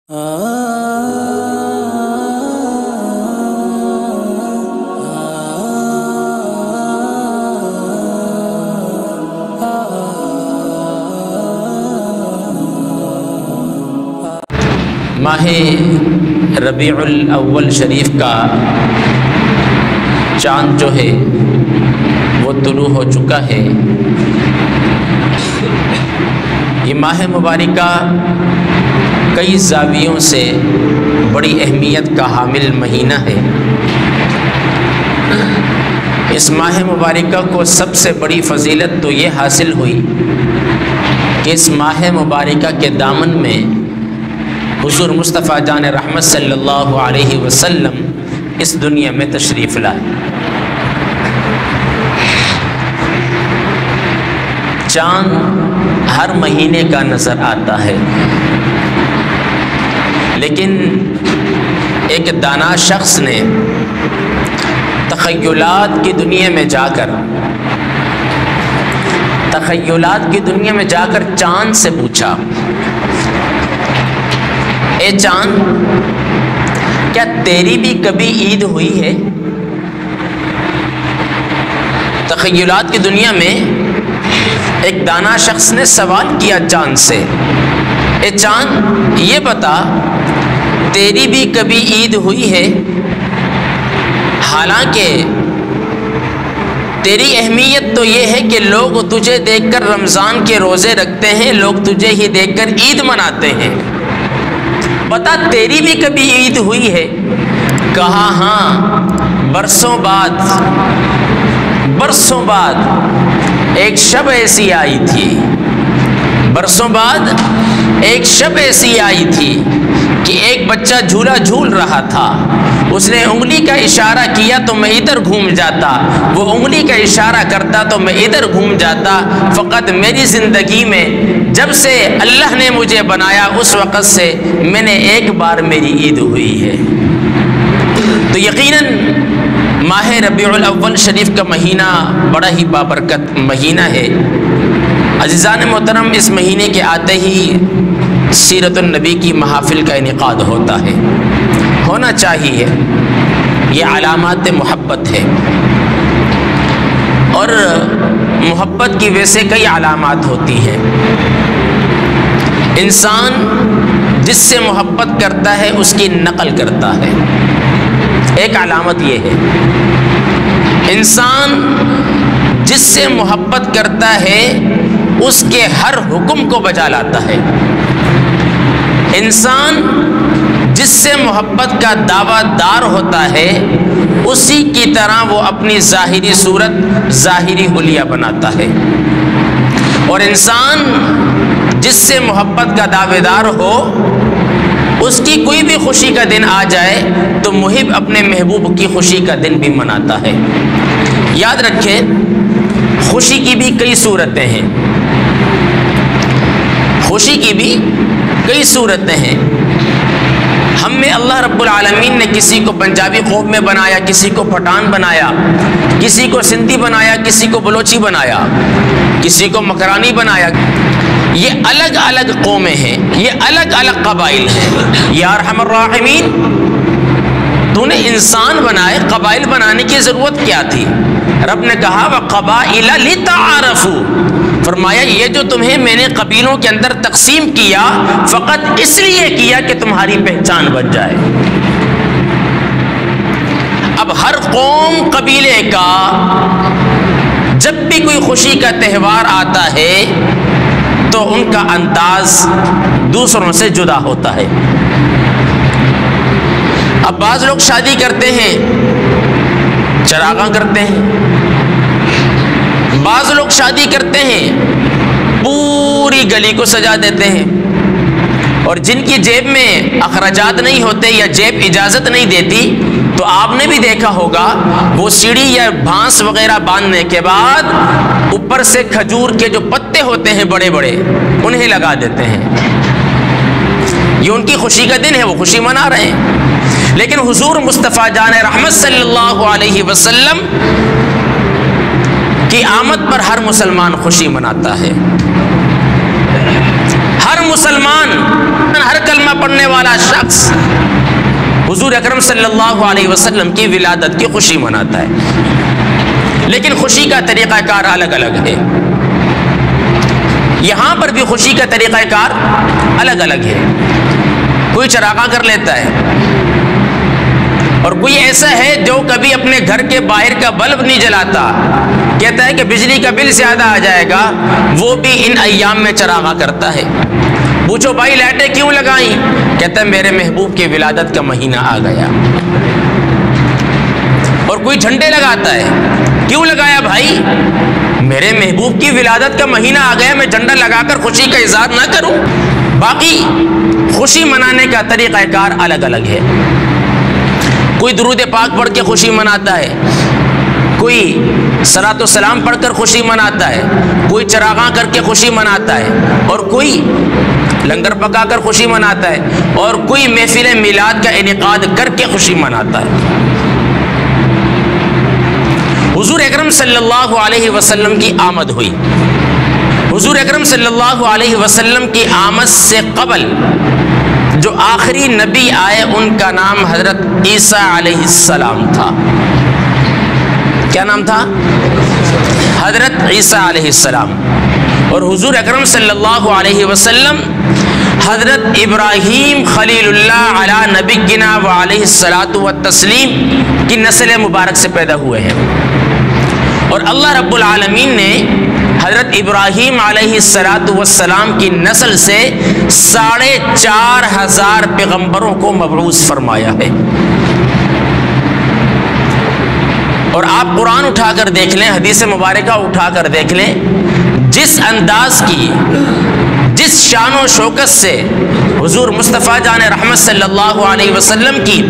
ماہ ربیع الاول شریف کا چاند جو ہے وہ طلوع ہو چکا ہے۔ یہ ماہ مبارکہ کئی زاویوں سے بڑی اہمیت کا حامل مہینہ ہے۔ اس ماہ مبارکہ کو سب سے بڑی فضیلت تو یہ حاصل ہوئی کہ اس ماہ مبارکہ کے دامن میں حضور مصطفیٰ جان رحمت صلی اللہ علیہ وسلم اس دنیا میں تشریف لائے۔ چاند ہر مہینے کا نظر آتا ہے، لیکن ایک دانا شخص نے تخیلات کی دنیا میں جا کر چاند سے پوچھا، اے چاند، کیا تیری بھی کبھی عید ہوئی ہے؟ تخیلات کی دنیا میں ایک دانا شخص نے سوال کیا چاند سے، اے چاند یہ بتا تیری بھی کبھی عید ہوئی ہے؟ حالانکہ تیری اہمیت تو یہ ہے کہ لوگ تجھے دیکھ کر رمضان کے روزے رکھتے ہیں، لوگ تجھے ہی دیکھ کر عید مناتے ہیں، بتا تیری بھی کبھی عید ہوئی ہے؟ کہا ہاں، برسوں بعد ایک شب ایسی آئی تھی کہ ایک بچہ جھولا جھول رہا تھا، اس نے انگلی کا اشارہ کیا تو میں ادھر گھوم جاتا، وہ انگلی کا اشارہ کرتا تو میں ادھر گھوم جاتا۔ فقط میری زندگی میں جب سے اللہ نے مجھے بنایا اس وقت سے میں نے ایک بار میری عید ہوئی ہے۔ تو یقیناً ماہ ربیع الاول شریف کا مہینہ بڑا ہی بابرکت مہینہ ہے۔ عزیزان محترم، اس مہینے کے آتے ہی سیرت النبی کی محافل کا انعقاد ہوتا ہے، ہونا چاہیے، یہ علامات محبت ہے، اور محبت کی ویسے کئی علامات ہوتی ہیں۔ انسان جس سے محبت کرتا ہے اس کی نقل کرتا ہے، ایک علامت یہ ہے۔ انسان جس سے محبت کرتا ہے اس کے ہر حکم کو بجا لاتا ہے۔ انسان جس سے محبت کا دعویٰ دار ہوتا ہے اسی کی طرح وہ اپنی ظاہری صورت، ظاہری حلیہ بناتا ہے، اور انسان جس سے محبت کا دعوے دار ہو اس کی کوئی بھی خوشی کا دن آ جائے تو محب اپنے محبوب کی خوشی کا دن بھی مناتا ہے۔ یاد رکھیں، خوشی کی بھی کئی صورتیں ہیں، ہم میں اللہ رب العالمین نے کسی کو پنجابی قوم میں بنایا، کسی کو پٹھان بنایا، کسی کو سندھی بنایا، کسی کو بلوچی بنایا، کسی کو مکرانی بنایا۔ یہ الگ الگ قومیں ہیں، یہ الگ الگ قبائل ہیں۔ یا ارحم الراحمین، تو نے انسان بنائے، قبائل بنانے کی ضرورت کیا تھی؟ رب نے کہا وَقَبَائِلَ لِتَعَارَفُوا، فرمایا یہ جو تمہیں میں نے قبیلوں کے اندر تقسیم کیا فقط اس لیے کیا کہ تمہاری پہچان بن جائے۔ اب ہر قوم قبیلے کا جب بھی کوئی خوشی کا تہوار آتا ہے تو ان کا انداز دوسروں سے جدا ہوتا ہے۔ اب بعض لوگ شادی کرتے ہیں، چراغاں کرتے ہیں، بعض لوگ شادی کرتے ہیں پوری گلی کو سجا دیتے ہیں، اور جن کی جیب میں اخراجات نہیں ہوتے یا جیب اجازت نہیں دیتی تو آپ نے بھی دیکھا ہوگا وہ سیڑھی یا بھانس وغیرہ باندھنے کے بعد اوپر سے کھجور کے جو پتے ہوتے ہیں بڑے بڑے انہیں لگا دیتے ہیں۔ یہ ان کی خوشی کا دن ہے، وہ خوشی منا رہے ہیں، لیکن حضور مصطفیٰ جان رحمت صلی اللہ علیہ وسلم کی آمد پر ہر مسلمان خوشی مناتا ہے۔ ہر مسلمان ہر کلمہ پڑھنے والا شخص حضور اکرم صلی اللہ علیہ وسلم کی ولادت کی خوشی مناتا ہے، لیکن خوشی کا طریقہ کار الگ الگ ہے۔ یہاں پر بھی خوشی کا طریقہ کار الگ الگ ہے۔ کوئی چراغاں کر لیتا ہے، اور کوئی ایسا ہے جو کبھی اپنے گھر کے باہر کا بلب نہیں جلاتا، کہتا ہے کہ بجلی کا بل زیادہ آ جائے گا، وہ بھی ان ایام میں چراغاں کرتا ہے۔ پوچھو بھائی لائٹیں کیوں لگائیں؟ کہتا ہے میرے محبوب کی ولادت کا مہینہ آ گیا۔ اور کوئی جھنڈے لگاتا ہے، کیوں لگایا بھائی؟ میرے محبوب کی ولادت کا مہینہ آ گیا، میں جھنڈا لگا کر خوشی کا اظہار نہ کروں؟ باقی خوشی منانے کا طریقہ کار الگ الگ ہے۔ کوئی درود پاک پڑھ کے خوشی مناتا ہے، کوئی صلاۃ و سلام پڑھ کر خوشی مناتا ہے، کوئی چراغاں کر کے خوشی مناتا ہے، اور کوئی لنگر پکا کر خوشی مناتا ہے، اور کوئی محفل میلاد کا انعقاد کر کے خوشی مناتا ہے۔ حضور اکرم صلی اللہ علیہ وسلم کی آمد ہوئی۔ حضور اکرم صلی اللہ علیہ وسلم کی آمد سے قبل جو آخری نبی آئے ان کا نام حضرت عیسیٰ علیہ السلام تھا۔ کیا نام تھا؟ حضرت عیسیٰ علیہ السلام۔ اور حضور اکرم صلی اللہ علیہ وسلم حضرت ابراہیم خلیل اللہ علی نبینا و علیہ الصلاۃ والتسلیم کی نسل مبارک سے پیدا ہوئے ہیں، اور اللہ رب العالمین نے حضرت ابراہیم علیہ الصلاۃ والسلام کی نسل سے 4500 پیغمبروں کو مبعوث فرمایا ہے۔ اور آپ قرآن اٹھا کر دیکھ لیں، حدیث مبارکہ اٹھا کر دیکھ لیں، جس انداز کی، جس شان و شوکت سے حضور مصطفیٰ جان رحمت صلی اللہ علیہ وسلم کی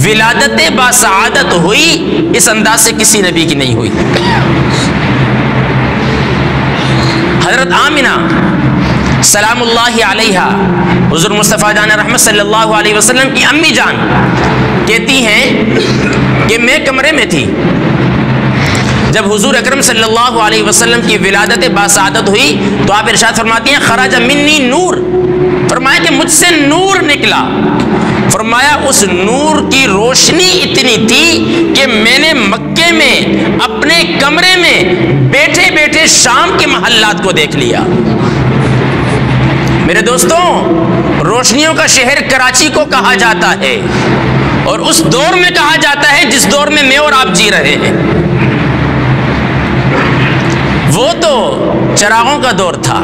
ولادت باسعادت ہوئی، اس انداز سے کسی نبی کی نہیں ہوئی۔ حضرت آمنہ سلام اللہ علیہا، حضور مصطفیٰ جان رحمت صلی اللہ علیہ وسلم کی امی جان، کہتی ہیں کہ میں کمرے میں تھی جب حضور اکرم صلی اللہ علیہ وسلم کی ولادت باسعادت ہوئی، تو آپ ارشاد فرماتی ہیں خرج منی نور، فرمایا کہ مجھ سے نور نکلا۔ فرمایا اس نور کی روشنی اتنی تھی کہ میں نے مکے میں اپنے کمرے میں بیٹھے بیٹھے شام کے محلات کو دیکھ لیا۔ میرے دوستوں، روشنیوں کا شہر کراچی کو کہا جاتا ہے، اور اس دور میں کہا جاتا ہے جس دور میں اور آپ جی رہے ہیں۔ وہ تو چراغوں کا دور تھا،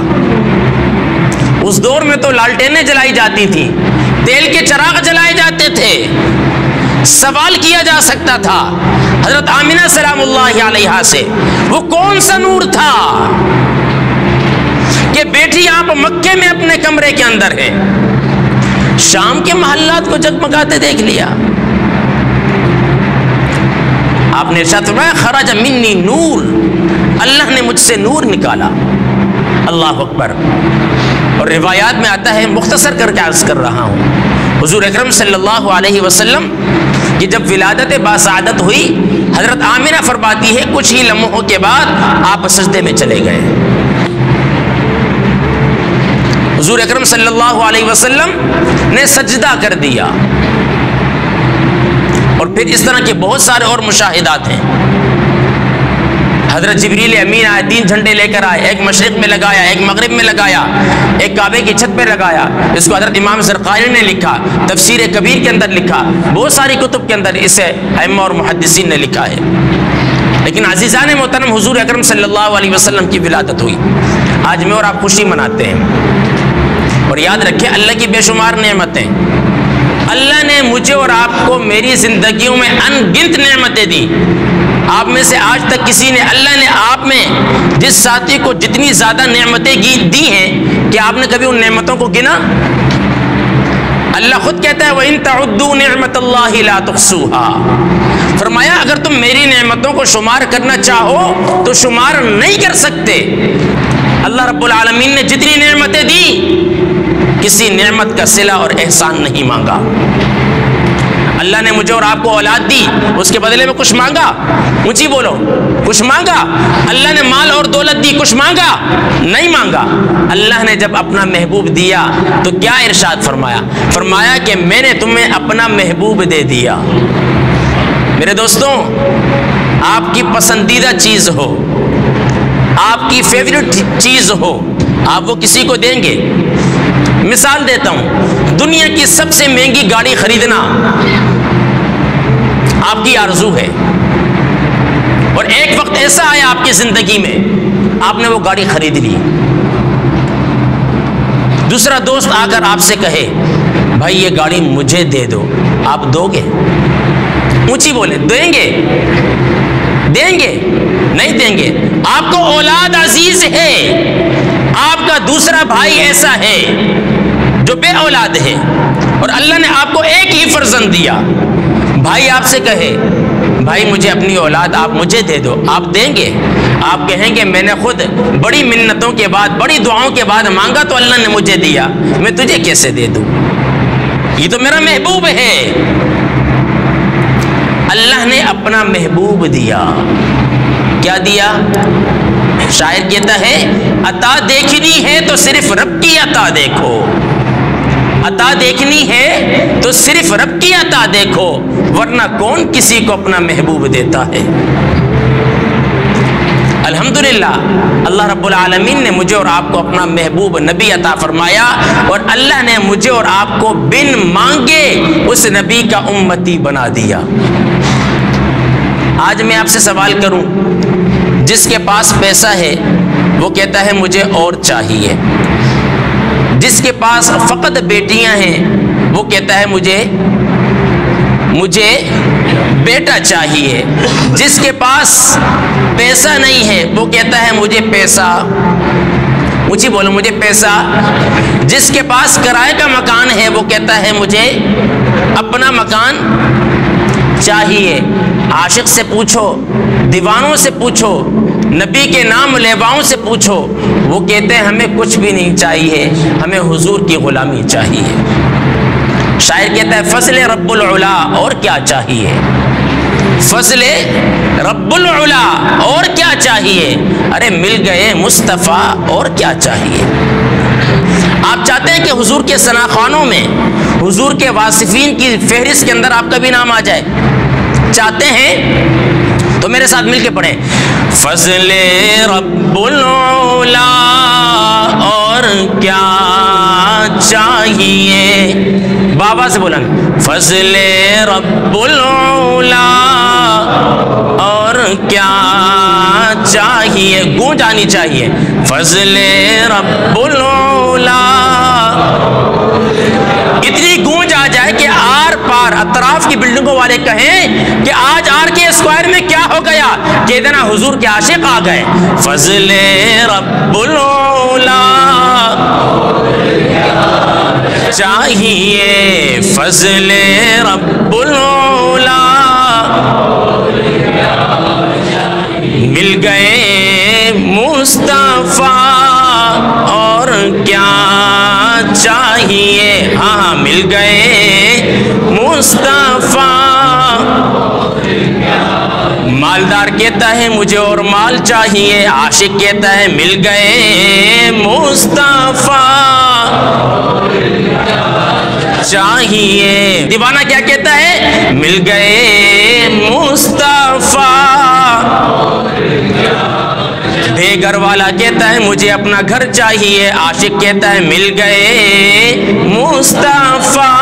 اس دور میں تو لالٹینیں جلائی جاتی تھی، تیل کے چراغ جلائے جاتے تھے۔ سوال کیا جا سکتا تھا حضرت آمنہ سلام اللہ علیہا سے، وہ کون سا نور تھا کہ بیٹی آپ مکے میں اپنے کمرے کے اندر ہے، شام کے محلات کو جگمگاتے دیکھ لیا؟ آپ نے ارشاد فرمایا خرج منی نور، اللہ نے مجھ سے نور نکالا۔ اللہ اکبر۔ اور روایات میں آتا ہے، مختصر کر کے عرض کر رہا ہوں، حضور اکرم صلی اللہ علیہ وسلم کی جب ولادت باسعادت ہوئی، حضرت آمنہ فرماتی ہے کچھ ہی لمحوں کے بعد آپ سجدے میں چلے گئے۔ حضور اکرم صلی اللہ علیہ وسلم نے سجدہ کر دیا، اور پھر اس طرح کے بہت سارے اور مشاہدات ہیں۔ حضرت جبریل امین آئے، 3 جھنڈے لے کر آئے، ایک مشرق میں لگایا، ایک مغرب میں لگایا، ایک کعبے کی چھت پہ لگایا۔ اس کو حضرت امام زرقانی نے لکھا، تفسیر کبیر کے اندر لکھا، بہت ساری کتب کے اندر اسے ائمہ اور محدثین نے لکھا ہے۔ لیکن عزیزان محترم، حضور اکرم صلی اللہ علیہ وسلم کی ولادت ہوئی، آج میں اور آپ خوشی مناتے ہیں، اور یاد رکھیں اللہ کی بے شمار نعمتیں، اللہ نے مجھے اور آپ کو میری زندگیوں میں ان گنت نعمتیں دی۔ آپ میں سے آج تک کسی نے، اللہ نے آپ میں جس ساتھی کو جتنی زیادہ نعمتیں دی ہیں، کہ آپ نے کبھی ان نعمتوں کو گنا؟ اللہ خود کہتا ہے وَإِن تَعُدُّوا نِعْمَةَ اللَّهِ لَا تُحْصُوهَا، فرمایا اگر تم میری نعمتوں کو شمار کرنا چاہو تو شمار نہیں کر سکتے۔ اللہ رب العالمین نے جتنی نعمتیں دی، کسی نعمت کا صلہ اور احسان نہیں مانگا۔ اللہ نے مجھے اور آپ کو اولاد دی، اس کے بدلے میں کچھ مانگا؟ اونچی بولو، کچھ مانگا؟ اللہ نے مال اور دولت دی، کچھ مانگا؟ نہیں مانگا۔ اللہ نے جب اپنا محبوب دیا تو کیا ارشاد فرمایا؟ فرمایا کہ میں نے تمہیں اپنا محبوب دے دیا۔ میرے دوستوں، آپ کی پسندیدہ چیز ہو، آپ کی فیوریٹ چیز ہو، آپ وہ کسی کو دیں گے؟ مثال دیتا ہوں، دنیا کی سب سے مہنگی گاڑی خریدنا آپ کی آرزو ہے، اور ایک وقت ایسا آیا آپ کی زندگی میں آپ نے وہ گاڑی خرید لی۔ دوسرا دوست آ کر آپ سے کہے بھائی یہ گاڑی مجھے دے دو، آپ دو گے؟ اونچی بولے، دیں گے؟ دیں گے؟ نہیں دیں گے۔ آپ کو اولاد عزیز ہے، آپ کا دوسرا بھائی ایسا ہے جو بے اولاد ہے، اور اللہ نے آپ کو ایک ہی فرزند دیا۔ بھائی آپ سے کہے بھائی مجھے اپنی اولاد آپ مجھے دے دو، آپ دیں گے؟ آپ کہیں گے میں نے خود بڑی منتوں کے بعد، بڑی دعاؤں کے بعد مانگا تو اللہ نے مجھے دیا، میں تجھے کیسے دے دوں؟ یہ تو میرا محبوب ہے۔ اللہ نے اپنا محبوب دیا۔ کیا دیا؟ شاعر کہتا ہے عطا دیکھنی ہے تو صرف رب کی عطا دیکھو، عطا دیکھنی ہے تو صرف رب کی عطا دیکھو، ورنہ کون کسی کو اپنا محبوب دیتا ہے؟ الحمدللہ اللہ رب العالمین نے مجھے اور آپ کو اپنا محبوب نبی عطا فرمایا، اور اللہ نے مجھے اور آپ کو بن مانگے اس نبی کا امتی بنا دیا۔ آج میں آپ سے سوال کروں، جس کے پاس پیسہ ہے وہ کہتا ہے مجھے اور چاہیے، جس کے پاس فقط بیٹیاں ہیں وہ کہتا ہے مجھے بیٹا چاہیے، جس کے پاس پیسہ نہیں ہے وہ کہتا ہے مجھے پیسہ، اونچی بولو مجھے پیسہ، جس کے پاس کرائے کا مکان ہے وہ کہتا ہے مجھے اپنا مکان چاہیے۔ عاشق سے پوچھو، دیوانوں سے پوچھو، نبی کے نام لیواؤں سے پوچھو، وہ کہتے ہیں ہمیں کچھ بھی نہیں چاہیے، ہمیں حضور کی غلامی چاہیے۔ شاعر کہتا ہے فضل رب العلا، اور کیا چاہیے؟ فضل رب العلا، اور کیا چاہیے؟ ارے مل گئے مصطفیٰ، اور کیا چاہیے؟ آپ چاہتے ہیں کہ حضور کے ثناخوانوں میں، حضور کے واصفین کی فہرست کے اندر آپ کا بھی نام آ جائے؟ چاہتے ہیں تو میرے ساتھ مل کے پڑھیں فضل رب العلا، اور کیا چاہیے؟ بابا سے بولن فضل رب العلا، اور کیا چاہیے؟ گونج آنی چاہیے فضل رب العلا، اتنی گونج آ جائے کہ آر پار اطراف کی بلڈنگوں والے کہیں کہ آج آر کے اسکوائر میں کیا ہو گیا کہ اتنا حضور کے عاشق آ گئے۔ فضل رب العلا چاہیے، فضل رب العلا مل گئے مصطفیٰ، اور کیا چاہیے؟ ہاں مل گئے مصطفیٰ۔ مالدار کہتا ہے مجھے اور مال چاہیے، عاشق کہتا ہے مل گئے مصطفیٰ چاہیے۔ دیوانہ کیا کہتا ہے؟ مل گئے مصطفیٰ۔ بے گھر والا کہتا ہے مجھے اپنا گھر چاہیے، عاشق کہتا ہے مل گئے مصطفیٰ۔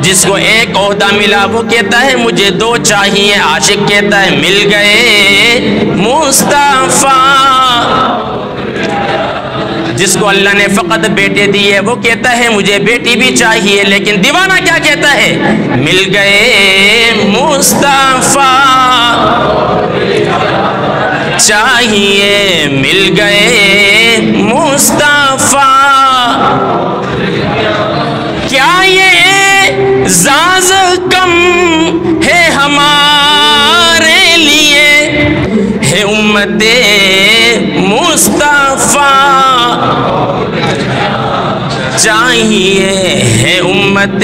جس کو ایک عہدہ ملا وہ کہتا ہے مجھے دو چاہیے، عاشق کہتا ہے مل گئے مصطفیٰ۔ جس کو اللہ نے فقط بیٹے دیے وہ کہتا ہے مجھے بیٹی بھی چاہیے، لیکن دیوانہ کیا کہتا ہے؟ مل گئے مصطفیٰ چاہیے، مل گئے مصطفیٰ۔ کیا یہ اعزاز کم ہے ہمارے لیے؟ ہے امت مصطفیٰ چاہیے ہے امت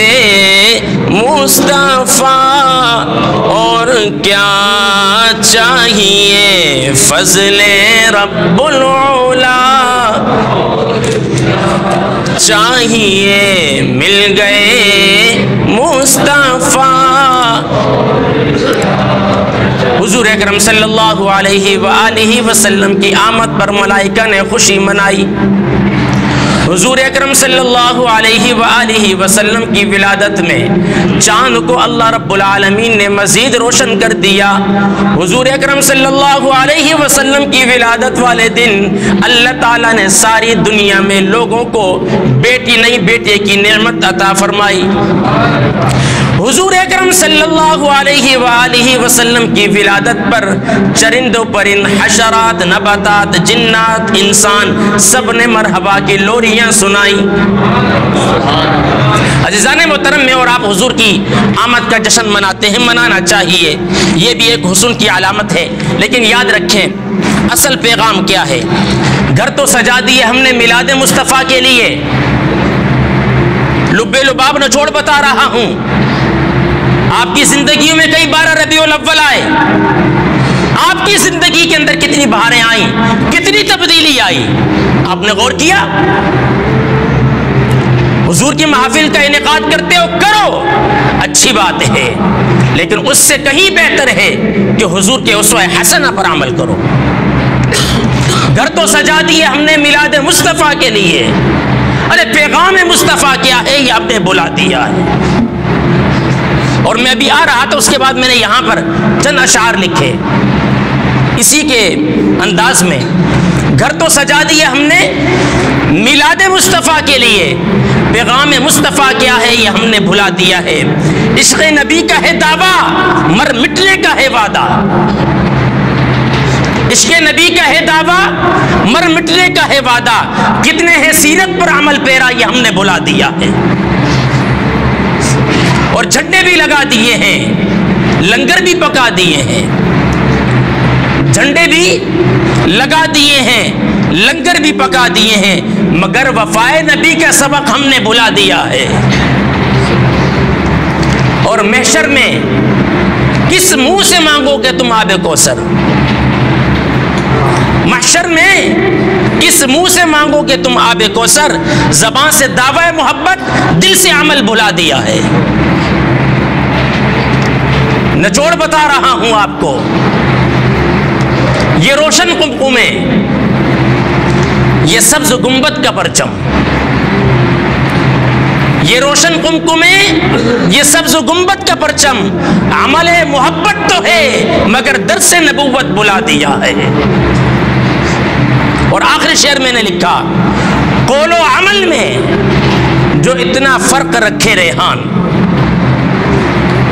مصطفیٰ اور کیا چاہیے فضل رب العلا، چاہیے مل گئے مصطفیٰ۔ حضور اکرم صلی اللہ علیہ وآلہ وسلم کی آمد پر ملائکہ نے خوشی منائی۔ حضور اکرم صلی اللہ علیہ وآلہ وسلم کی ولادت میں چاند کو اللہ رب العالمین نے مزید روشن کر دیا۔ حضور اکرم صلی اللہ علیہ وسلم کی ولادت والے دن اللہ تعالیٰ نے ساری دنیا میں لوگوں کو بیٹی نہیں بیٹے کی نعمت عطا فرمائی۔ حضور اکرم صلی اللہ علیہ وآلہ وسلم کی ولادت پر چرند و پرند، حشرات، نباتات، جنات، انسان سب نے مرحبا کی لوریاں سنائی۔ عزیزان محترم، میں اور آپ حضور کی آمد کا جشن مناتے ہیں، منانا چاہیے، یہ بھی ایک حسن کی علامت ہے، لیکن یاد رکھیں اصل پیغام کیا ہے۔ گھر تو سجا دیے ہم نے میلاد مصطفیٰ کے لیے، لب لباب نچوڑ بتا رہا ہوں، آپ کی زندگیوں میں کئی بار ربیع الاول آئے، آپ کی زندگی کے اندر کتنی بہاریں آئیں، کتنی تبدیلی آئی، آپ نے غور کیا؟ حضور کی محافل کا انعقاد کرتے ہو، کرو، اچھی بات ہے، لیکن اس سے کہیں بہتر ہے کہ حضور کے اسوہ حسنہ پر عمل کرو۔ گھر تو سجا دیے ہم نے میلاد مصطفیٰ کے لیے، ارے پیغام مصطفیٰ کیا ہے یہ آپ نے بلا دیا ہے۔ اور میں ابھی آ رہا تھا، اس کے بعد میں نے یہاں پر چند اشعار لکھے اسی کے انداز میں۔ گھر تو سجا دیے ہم نے میلاد مصطفیٰ کے لیے، پیغام مصطفیٰ کیا ہے یہ ہم نے بھلا دیا ہے۔ عشق نبی کا ہے دعویٰ، مر مٹنے کا ہے وعدہ، عشق نبی کا ہے دعویٰ، مر مٹنے کا ہے وعدہ، کتنے ہیں سیرت پر عمل پیرا یہ ہم نے بھلا دیا ہے۔ اور جھنڈے بھی لگا دیے ہیں، لنگر بھی پکا دیے ہیں، جھنڈے بھی لگا دیے ہیں، لنگر بھی پکا دیے ہیں، مگر وفائے نبی کا سبق ہم نے بھلا دیا ہے۔ اور محشر میں کس منہ سے مانگو گے تم آب کوثر، محشر میں کس منہ سے مانگو گے تم آب کوثر، زبان سے دعوی محبت، دل سے عمل بھلا دیا ہے۔ نچوڑ بتا رہا ہوں آپ کو، یہ روشن قمقمے، یہ سبز گنبد کا پرچم، یہ روشن قمقمے، یہ سبز گنبد کا پرچم، عمل محبت تو ہے مگر درس نبوت بلا دیا ہے۔ اور آخری شعر میں نے لکھا، قول و عمل میں جو اتنا فرق رکھے ریحان،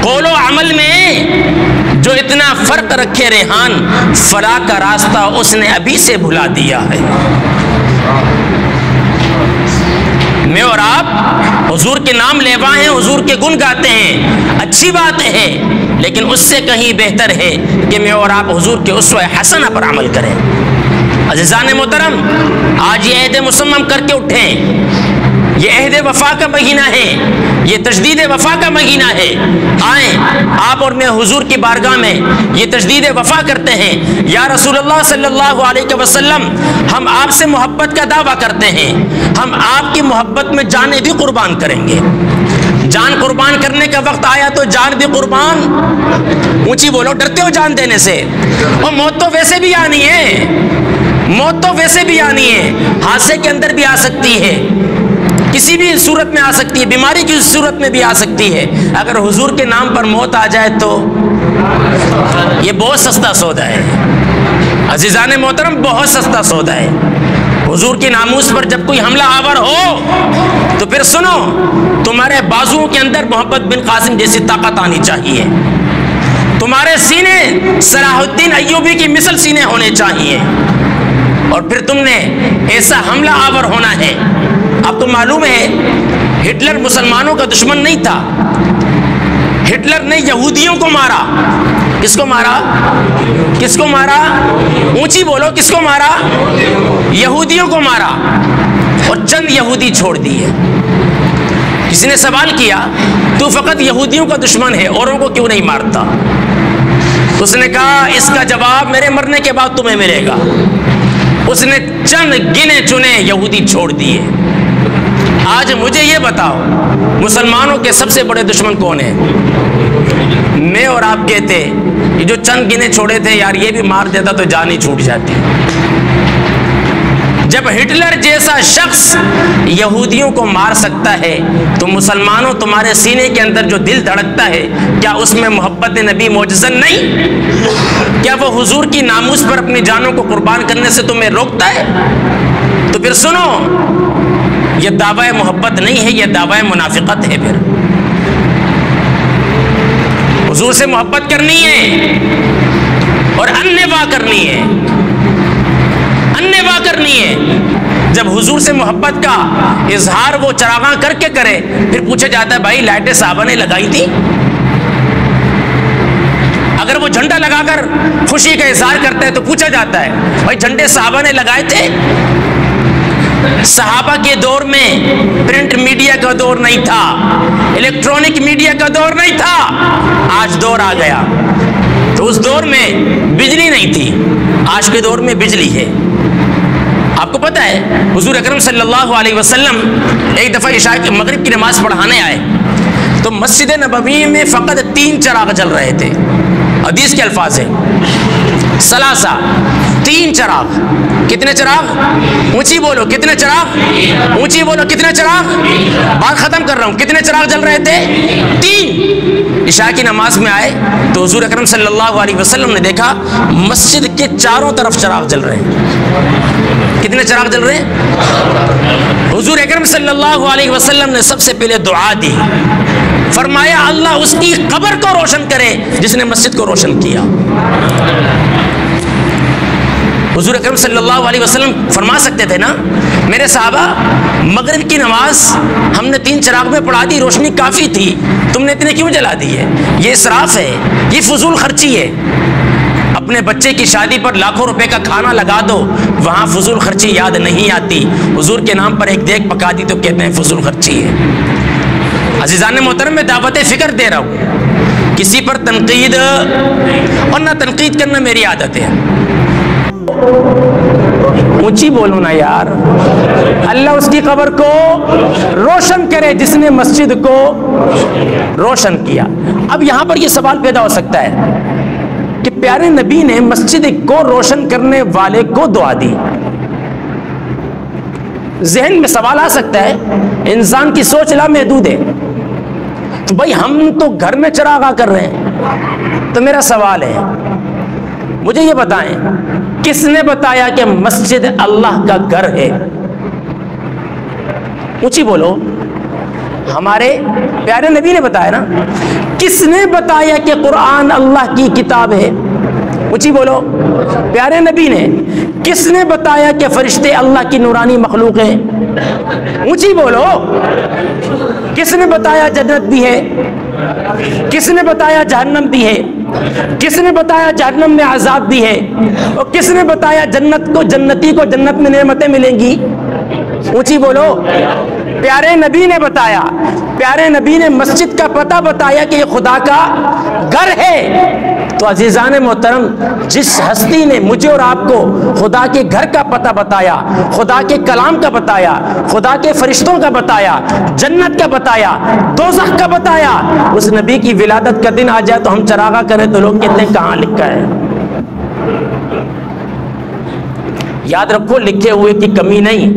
قول و عمل میں جو اتنا فرق رکھے ریحان، فلاح کا راستہ اس نے ابھی سے بھلا دیا ہے۔ میں اور آپ حضور کے نام لیوا ہیں، حضور کے گن گاتے ہیں، اچھی بات ہے، لیکن اس سے کہیں بہتر ہے کہ میں اور آپ حضور کے اسوہ حسنہ پر عمل کریں۔ عزیزان محترم، آج یہ عہد مسمم کر کے اٹھیں، یہ عہد وفا کا مہینہ ہے، یہ تجدید وفا کا مہینہ ہے۔ آئیں آپ اور میں حضور کی بارگاہ میں یہ تجدید وفا کرتے ہیں، یا رسول اللہ صلی اللہ علیہ وسلم، ہم آپ سے محبت کا دعویٰ کرتے ہیں، ہم آپ کی محبت میں جانیں بھی قربان کریں گے۔ جان قربان کرنے کا وقت آیا تو جان بھی قربان، اونچی بولو، ڈرتے ہو جان دینے سے؟ اور موت تو ویسے بھی آنی ہے، موت تو ویسے بھی آنی ہے، حادثے کے اندر بھی آ سکتی ہے، کسی بھی صورت میں آ سکتی ہے، بیماری کی صورت میں بھی آ سکتی ہے۔ اگر حضور کے نام پر موت آ جائے تو یہ بہت سستا سودا ہے۔ عزیزان محترم، بہت سستا سودا ہے۔ حضور کی ناموس پر جب کوئی حملہ آور ہو تو پھر سنو، تمہارے بازوؤں کے اندر محمد بن قاسم جیسی طاقت آنی چاہیے، تمہارے سینے صلاح الدین ایوبی کی مثل سینے ہونے چاہیے، اور پھر تم نے ایسا حملہ آور ہونا ہے۔ اب تو معلوم ہے ہٹلر مسلمانوں کا دشمن نہیں تھا، ہٹلر نے یہودیوں کو مارا، کس کو مارا؟ کس کو مارا؟ اونچی بولو، کس کو مارا؟ یہودیوں کو مارا، اور چند یہودی چھوڑ دیے۔ کسی نے سوال کیا تو فقط یہودیوں کا دشمن ہے، اوروں کو کیوں نہیں مارتا؟ اس نے کہا اس کا جواب میرے مرنے کے بعد تمہیں ملے گا۔ اس نے چند گنے چنے یہودی چھوڑ دیے۔ آج مجھے یہ بتاؤ مسلمانوں کے سب سے بڑے دشمن کون ہیں؟ میں اور آپ کہتے یہ جو چند گنے چھوڑے تھے یار یہ بھی مار دیتا تو جان ہی چھوٹ جاتی۔ جب ہٹلر جیسا شخص یہودیوں کو مار سکتا ہے تو مسلمانوں تمہارے سینے کے اندر جو دل دھڑکتا ہے کیا اس میں محبت نبی معجزن نہیں؟ کیا وہ حضور کی ناموس پر اپنی جانوں کو قربان کرنے سے تمہیں روکتا ہے؟ تو پھر سنو، یہ دعوی محبت نہیں ہے، یہ دعوی منافقت ہے۔ پھر حضور سے محبت کرنی ہے اور انوا کرنی ہے، انوا کرنی ہے۔ جب حضور سے محبت کا اظہار وہ چراغاں کر کے کرے پھر پوچھا جاتا ہے بھائی لائٹیں صحابہ نے لگائی تھی؟ اگر وہ جھنڈا لگا کر خوشی کا اظہار کرتا ہے تو پوچھا جاتا ہے بھائی جھنڈے صحابہ نے لگائے تھے؟ صحابہ کے دور میں پرنٹ میڈیا کا دور نہیں تھا، الیکٹرانک میڈیا کا دور نہیں تھا، آج دور آ گیا۔ تو اس دور میں بجلی نہیں تھی، آج کے دور میں بجلی ہے۔ آپ کو پتہ ہے حضور اکرم صلی اللہ علیہ وسلم ایک دفعہ عشاء کی مغرب کی نماز پڑھانے آئے تو مسجد نبوی میں فقط 3 چراغ جل رہے تھے۔ حدیث کے الفاظ ہیں ثلاثہ، 3 چراغ۔ کتنے چراغ؟ اونچی بولو، کتنے چراغ؟ اونچی بولو، کتنے چراغ؟ بات ختم کر رہا ہوں، کتنے چراغ جل رہے تھے؟ 3۔ عشاء کی نماز میں آئے تو حضور اکرم صلی اللہ علیہ وسلم نے دیکھا مسجد کے چاروں طرف چراغ جل رہے ہیں۔ کتنے چراغ جل رہے ہیں؟ حضور اکرم صلی اللہ علیہ وسلم نے سب سے پہلے دعا دی، فرمایا اللہ اس کی قبر کو روشن کرے جس نے مسجد کو روشن کیا۔ حضور اکرم صلی اللہ علیہ وسلم فرما سکتے تھے نا میرے صحابہ مغرب کی نماز ہم نے 3 چراغ میں پڑھا دی، روشنی کافی تھی، تم نے اتنے کیوں جلا دی ہے؟ یہ اسراف ہے، یہ فضول خرچی ہے۔ اپنے بچے کی شادی پر لاکھوں روپے کا کھانا لگا دو، وہاں فضول خرچی یاد نہیں آتی، حضور کے نام پر ایک دیگ پکا دی تو کہتے ہیں فضول خرچی ہے۔ عزیزان محترم میں دعوت فکر دے رہا ہوں، کسی پر تنقید اور نہ تنقید کرنا میری عادت ہے۔ اونچی بولو نا یار، اللہ اس کی قبر کو روشن کرے جس نے مسجد کو روشن کیا۔ اب یہاں پر یہ سوال پیدا ہو سکتا ہے کہ پیارے نبی نے مسجد کو روشن کرنے والے کو دعا دی۔ ذہن میں سوال آ سکتا ہے، انسان کی سوچ لامحدود ہے، تو بھائی ہم تو گھر میں چراغاں کر رہے ہیں۔ تو میرا سوال ہے مجھے یہ بتائیں کس نے بتایا کہ مسجد اللہ کا گھر ہے؟ اونچی بولو، ہمارے پیارے نبی نے بتایا نا۔ کس نے بتایا کہ قرآن اللہ کی کتاب ہے؟ اونچی بولو، پیارے نبی نے۔ کس نے بتایا کہ فرشتے اللہ کی نورانی مخلوق ہیں؟ اونچی بولو، کس نے بتایا جنت بھی ہے؟ کس نے بتایا جہنم بھی ہے؟ کس نے بتایا جہنم میں عذاب بھی ہے؟ اور کس نے بتایا جنت کو جنتی کو جنت میں نعمتیں ملیں گی؟ اونچی بولو، پیارے نبی نے بتایا۔ پیارے نبی نے مسجد کا پتہ بتایا کہ یہ خدا کا گھر ہے۔ تو عزیزان محترم جس ہستی نے مجھے اور آپ کو خدا کے گھر کا پتہ بتایا، خدا کے کلام کا بتایا، خدا کے فرشتوں کا بتایا، جنت کا بتایا، دوزخ کا بتایا، اس نبی کی ولادت کا دن آ جائے تو ہم چراغاں کریں تو لوگ کہتے ہیں کہاں لکھا ہے؟ یاد رکھو لکھے ہوئے کی کمی نہیں،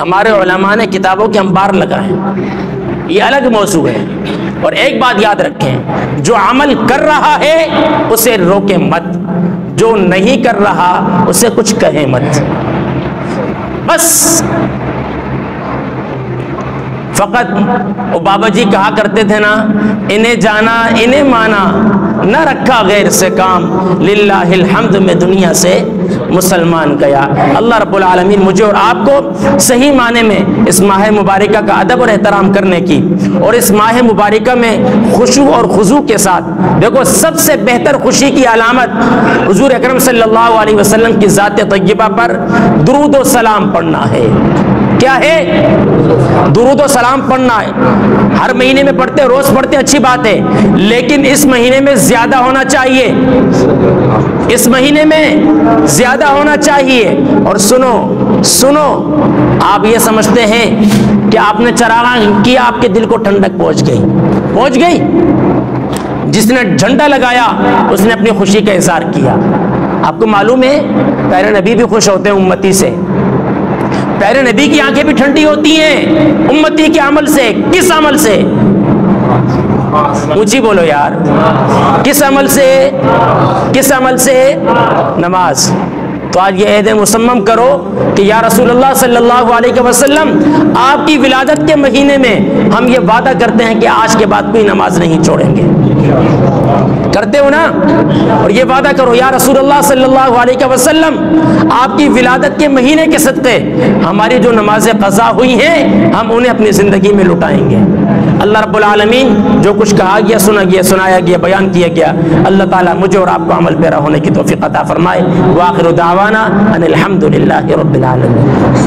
ہمارے علماء نے کتابوں کے انبار لگائے، یہ الگ موضوع ہے۔ اور ایک بات یاد رکھیں، جو عمل کر رہا ہے اسے روکیں مت، جو نہیں کر رہا اسے کچھ کہیں مت، بس۔ فقط وہ بابا جی کہا کرتے تھے نا، انہیں جانا انہیں مانا نہ رکھا غیر سے کام، للہ الحمد میں دنیا سے مسلمان گیا۔ اللہ رب العالمین مجھے اور آپ کو صحیح معنی میں اس ماہ مبارکہ کا ادب اور احترام کرنے کی، اور اس ماہ مبارکہ میں خشوع اور خضوع کے ساتھ، دیکھو سب سے بہتر خوشی کی علامت حضور اکرم صلی اللہ علیہ وسلم کی ذات طیبہ پر درود و سلام پڑھنا ہے۔ کیا ہے؟ درود و سلام پڑھنا ہے۔ ہر مہینے میں پڑھتے، روز پڑھتے، اچھی بات ہے، لیکن اس مہینے میں زیادہ ہونا چاہیے، اس مہینے میں زیادہ ہونا چاہیے۔ اور سنو آپ یہ سمجھتے ہیں کہ آپ نے چراغاں کیا، آپ کے دل کو ٹھنڈک پہنچ گئی؟ جس نے جھنڈا لگایا اس نے اپنی خوشی کا اظہار کیا۔ آپ کو معلوم ہے پیارے نبی بھی خوش ہوتے ہیں امتی سے، پیارے نبی کی آنکھیں بھی ٹھنڈی ہوتی ہیں امتی کے عمل سے۔ کس عمل سے؟ اونچی بولو یار، کس عمل سے؟ کس عمل سے؟ نماز۔ تو آج یہ عہد مصمم کرو کہ یا رسول اللہ صلی اللہ علیہ وسلم، آپ کی ولادت کے مہینے میں ہم یہ وعدہ کرتے ہیں کہ آج کے بعد کوئی نماز نہیں چھوڑیں گے۔ کرتے ہو نا؟ اور یہ وعدہ کرو یا رسول اللہ صلی اللہ علیہ وسلم، آپ کی ولادت کے مہینے کے صدقے ہماری جو نمازیں قضا ہوئی ہیں ہم انہیں اپنی زندگی میں لٹائیں گے۔ اللہ رب العالمین جو کچھ کہا گیا، سنا گیا، سنایا گیا، بیان کیا گیا، اللہ تعالیٰ مجھے اور آپ کو عمل پیرا ہونے کی توفیق عطا فرمائے۔ وآخر دعوانا ان الحمد للہ رب العالمین۔